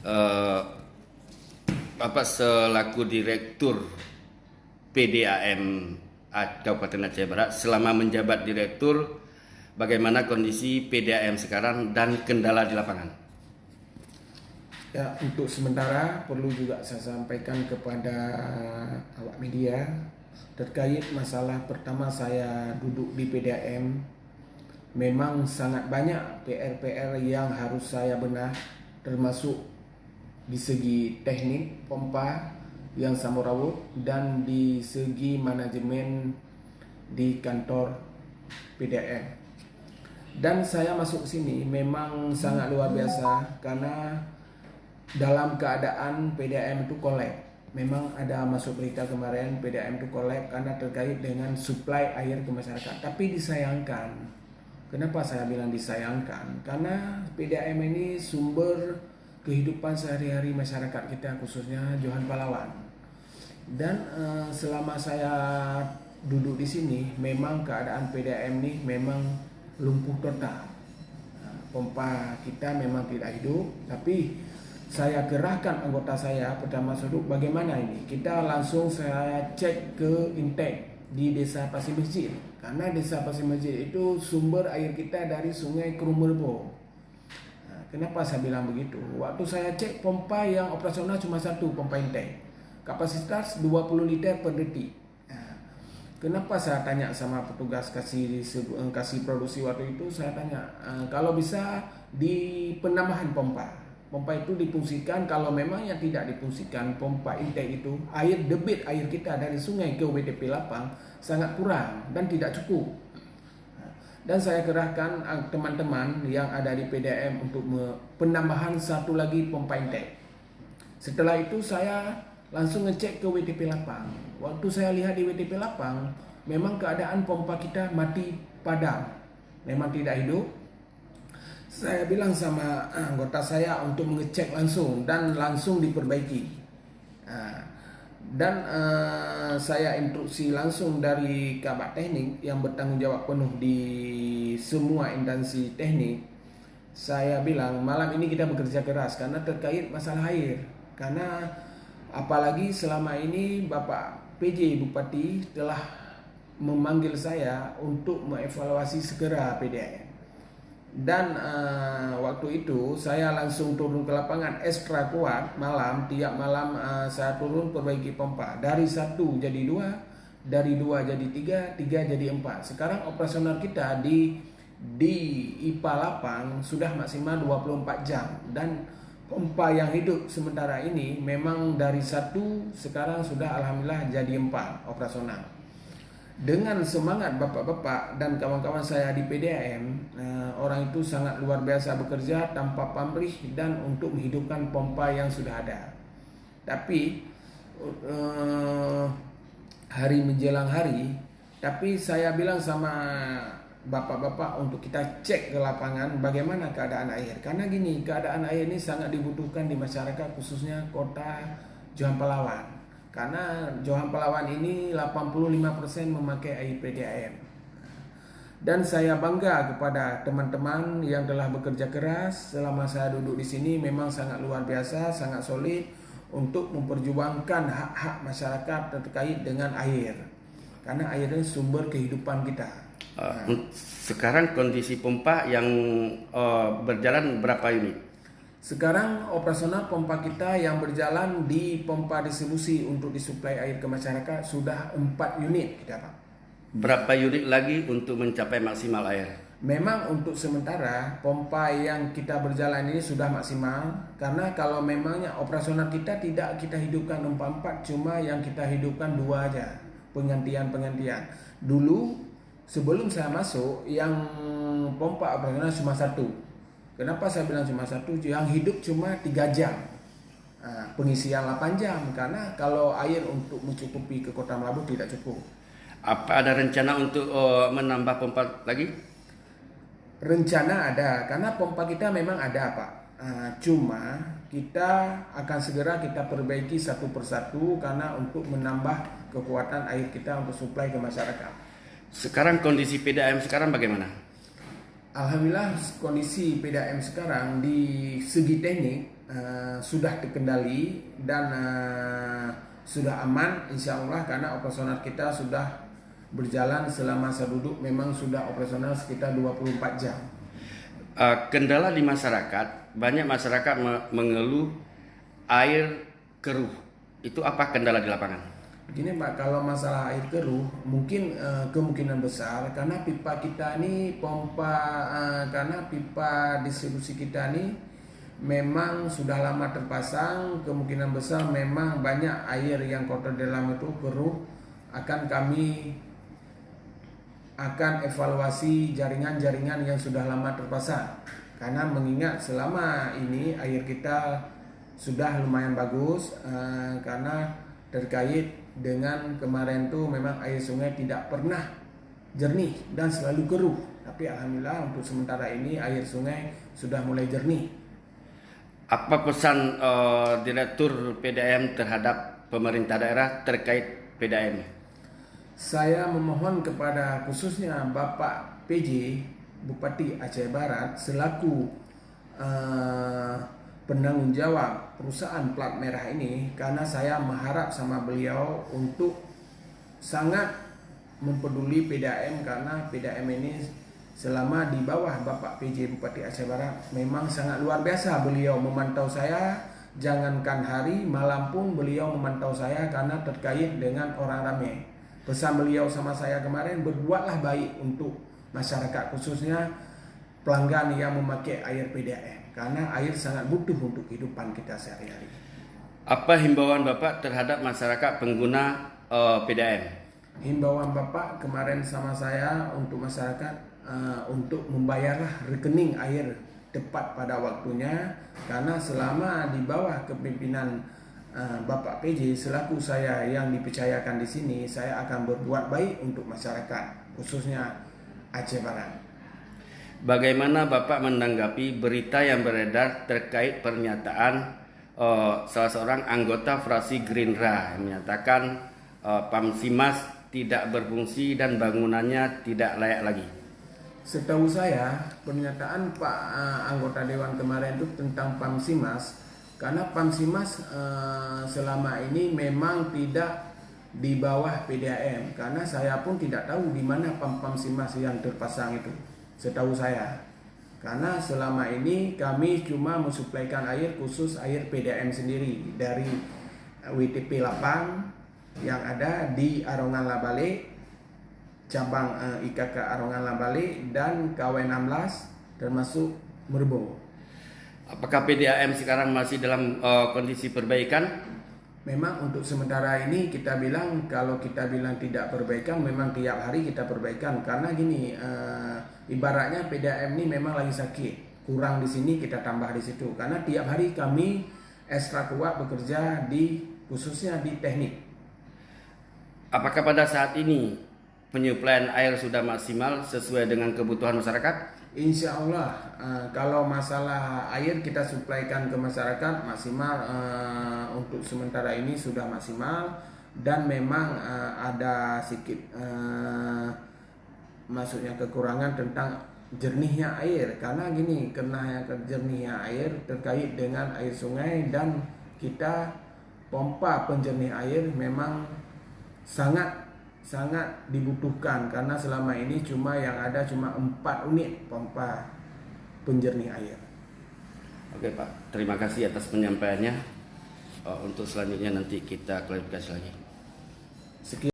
Eh, Bapak selaku Direktur PDAM Kabupaten Aceh Barat, selama menjabat Direktur, bagaimana kondisi PDAM sekarang dan kendala di lapangan? Ya, untuk sementara perlu juga saya sampaikan kepada awak media terkait masalah pertama saya duduk di PDAM. Memang sangat banyak PR-PR yang harus saya benah, termasuk di segi teknik pompa yang samuraut dan di segi manajemen di kantor PDAM. Dan saya masuk sini memang sangat luar biasa karena dalam keadaan PDAM itu kolap. Memang ada masuk berita kemarin PDAM itu kolap karena terkait dengan suplai air ke masyarakat. Tapi disayangkan. Kenapa saya bilang disayangkan? Karena PDAM ini sumber kehidupan sehari-hari masyarakat kita, khususnya Johan Palawan. Dan selama saya duduk di sini, memang keadaan PDAM ini memang lumpuh total. Pompa kita memang tidak hidup, tapi saya kerahkan anggota saya pertama duduk bagaimana ini. Kita langsung saya cek ke intake di Desa Pasir Masjid. Karena Desa Pasir Masjid itu sumber air kita dari Sungai Kerumerbo. Kenapa saya bilang begitu? Waktu saya cek pompa yang operasional cuma satu, pompa intake. Kapasitas 20 liter per detik. Kenapa saya tanya sama petugas kasih produksi waktu itu, saya tanya kalau bisa di penambahan pompa. Pompa itu difungsikan, kalau memang yang tidak difungsikan pompa intake itu, debit air kita dari sungai ke WTP Lapang sangat kurang dan tidak cukup. Dan saya kerahkan teman-teman yang ada di PDAM untuk penambahan satu lagi pompa intake. Setelah itu saya langsung ngecek ke WTP Lapang. Waktu saya lihat di WTP Lapang, memang keadaan pompa kita mati padam, memang tidak hidup. Saya bilang sama anggota saya untuk mengecek langsung dan langsung diperbaiki. Dan saya instruksi langsung dari Kabak Teknik yang bertanggung jawab penuh di semua instansi teknik. Saya bilang malam ini kita bekerja keras karena terkait masalah air. Karena apalagi selama ini Bapak PJ Bupati telah memanggil saya untuk mengevaluasi segera PDAM. Dan waktu itu saya langsung turun ke lapangan ekstra kuat tiap malam saya turun perbaiki pompa dari 1 jadi 2, dari 2 jadi 3, 3 jadi 4. Sekarang operasional kita di IPA Lapang sudah maksimal 24 jam dan pompa yang hidup sementara ini memang dari 1 sekarang sudah alhamdulillah jadi 4 operasional. Dengan semangat bapak-bapak dan kawan-kawan saya di PDAM, orang itu sangat luar biasa bekerja tanpa pamrih dan untuk menghidupkan pompa yang sudah ada. Tapi hari menjelang hari, tapi saya bilang sama bapak-bapak untuk kita cek ke lapangan bagaimana keadaan air. Karena gini, keadaan air ini sangat dibutuhkan di masyarakat, khususnya kota Johan Palawan. Karena Johan Palawan ini 85% memakai air PDAM. Dan saya bangga kepada teman-teman yang telah bekerja keras selama saya duduk di sini, memang sangat luar biasa, sangat solid untuk memperjuangkan hak-hak masyarakat terkait dengan air. Karena air ini sumber kehidupan kita. Sekarang kondisi pompa yang berjalan berapa unit? Sekarang operasional pompa kita yang berjalan di pompa distribusi untuk disuplai air ke masyarakat sudah 4 unit kita Pak. Berapa unit lagi untuk mencapai maksimal air? Memang untuk sementara pompa yang kita berjalan ini sudah maksimal. Karena kalau memangnya operasional kita tidak kita hidupkan 4, cuma yang kita hidupkan 2 aja. Penggantian. Dulu sebelum saya masuk yang pompa operasional cuma 1. Kenapa saya bilang cuma 1? Yang hidup cuma 3 jam. Pengisian 8 jam. Karena kalau air untuk mencukupi ke Kota Melabu tidak cukup. Apa ada rencana untuk menambah pompa lagi? Rencana ada. Karena pompa kita memang ada Pak. Cuma kita akan segera kita perbaiki satu persatu. Karena untuk menambah kekuatan air kita untuk suplai ke masyarakat. Sekarang kondisi PDAM sekarang bagaimana? Alhamdulillah kondisi PDAM sekarang di segi teknik sudah terkendali dan sudah aman insya Allah, karena operasional kita sudah berjalan selama saya duduk memang sudah operasional sekitar 24 jam. Kendala di masyarakat, banyak masyarakat mengeluh air keruh. Itu apa kendala di lapangan? Begini Pak, kalau masalah air keruh mungkin kemungkinan besar karena pipa kita ini karena pipa distribusi kita ini memang sudah lama terpasang, kemungkinan besar memang banyak air yang kotor dalam itu keruh. Kami akan evaluasi jaringan-jaringan yang sudah lama terpasang, karena mengingat selama ini air kita sudah lumayan bagus, karena terkait dengan kemarin tuh memang air sungai tidak pernah jernih dan selalu keruh, tapi alhamdulillah untuk sementara ini air sungai sudah mulai jernih. Apa pesan Direktur PDAM terhadap pemerintah daerah terkait PDAM? Saya memohon kepada khususnya Bapak PJ Bupati Aceh Barat selaku penanggung jawab perusahaan plat merah ini, karena saya mengharap sama beliau untuk sangat mempeduli PDAM, karena PDAM ini selama di bawah Bapak PJ Bupati Aceh Barat memang sangat luar biasa. Beliau memantau saya, jangankan hari, malam pun beliau memantau saya karena terkait dengan orang ramai. Pesan beliau sama saya kemarin, berbuatlah baik untuk masyarakat, khususnya pelanggan yang memakai air PDAM, karena air sangat butuh untuk kehidupan kita sehari-hari. Apa himbauan Bapak terhadap masyarakat pengguna PDAM? Himbauan Bapak kemarin sama saya untuk masyarakat untuk membayarlah rekening air tepat pada waktunya, karena selama di bawah kepimpinan Bapak PJ selaku saya yang dipercayakan di sini, saya akan berbuat baik untuk masyarakat khususnya Aceh Barat. Bagaimana Bapak menanggapi berita yang beredar terkait pernyataan salah seorang anggota fraksi Gerindra yang menyatakan Pamsimas tidak berfungsi dan bangunannya tidak layak lagi? Setahu saya pernyataan Pak anggota Dewan kemarin itu tentang Pamsimas, karena Pamsimas selama ini memang tidak di bawah PDAM, karena saya pun tidak tahu di mana Pamsimas yang terpasang itu, setahu saya. Karena selama ini kami cuma mensuplaikan air khusus air PDAM sendiri dari WTP Lapang yang ada di Arongan Labale, cabang IKK Arongan Labale dan KW16 termasuk Merbo. Apakah PDAM sekarang masih dalam kondisi perbaikan? Memang untuk sementara ini kita bilang, kalau kita bilang tidak perbaikan, memang tiap hari kita perbaikan. Karena gini, ibaratnya PDAM ini memang lagi sakit, kurang di sini kita tambah di situ. Karena tiap hari kami ekstra kuat bekerja khususnya di teknik. Apakah pada saat ini penyuplaian air sudah maksimal sesuai dengan kebutuhan masyarakat? Insya Allah, kalau masalah air kita suplaikan ke masyarakat maksimal, untuk sementara ini sudah maksimal, dan memang ada sedikit maksudnya kekurangan tentang jernihnya air, karena gini, karena jernihnya air terkait dengan air sungai, dan kita pompa penjernih air memang sangat dibutuhkan, karena selama ini yang ada cuma 4 unit pompa penjernih air. Oke Pak, terima kasih atas penyampaiannya. Untuk selanjutnya nanti kita klarifikasi lagi. Sekian.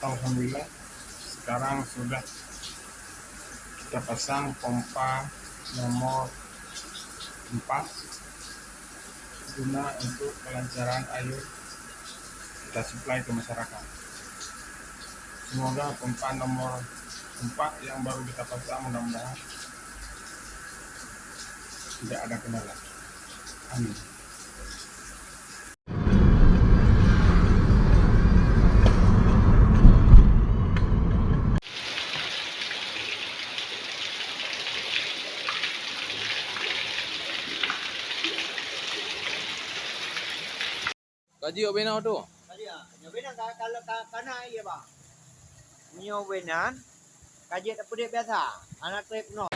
Alhamdulillah sekarang sudah kita pasang pompa nomor 4 guna untuk kelancaran air kita suplai ke masyarakat. Semoga pompa nomor 4 yang baru kita pasang mudah-mudahan tidak ada kendala. Amin. Kaji obena tu. Tadi nyobenan kalau kana iya bang. Nyobenan kaji tak pedih biasa. Anak trip no.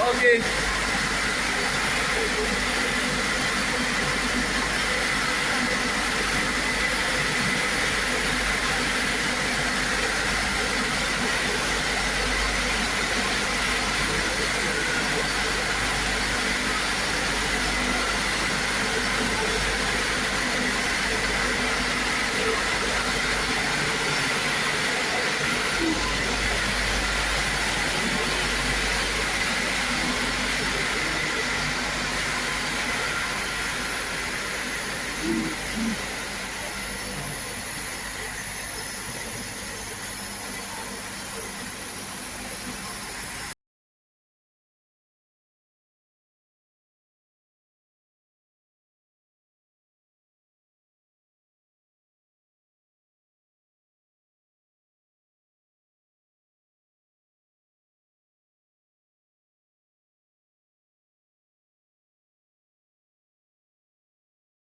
Okey.